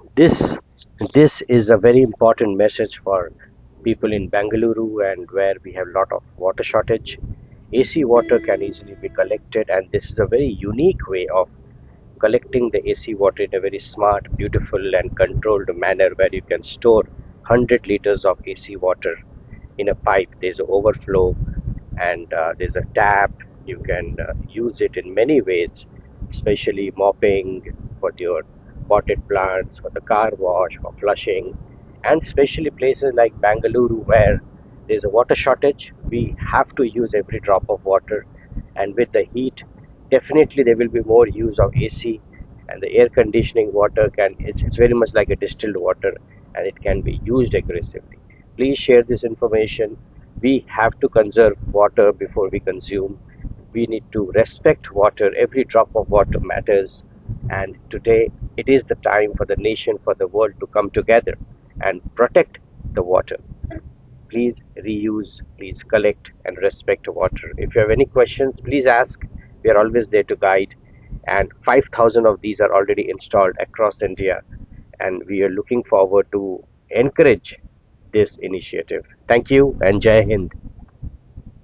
This this is a very important message for people in Bengaluru and where we have a lot of water shortage. AC water can easily be collected, and this is a very unique way of collecting the AC water in a very smart, beautiful, and controlled manner where you can store 100 liters of AC water in a pipe. There's an overflow, and there's a tap. You can use it in many ways, especially mopping for your potted plants, for the car wash, for flushing, and especially places like Bangalore where there's a water shortage. We have to use every drop of water, and with the heat, definitely there will be more use of AC, and the air conditioning water it's very much like a distilled water, and it can be used aggressively. Please share this information. We have to conserve water before we consume. We need to respect water. Every drop of water matters. And today, it is the time for the nation, for the world to come together and protect the water. Please reuse, please collect and respect water. If you have any questions, please ask. We are always there to guide. And 5,000 of these are already installed across India. And we are looking forward to encourage this initiative. Thank you and Jai Hind.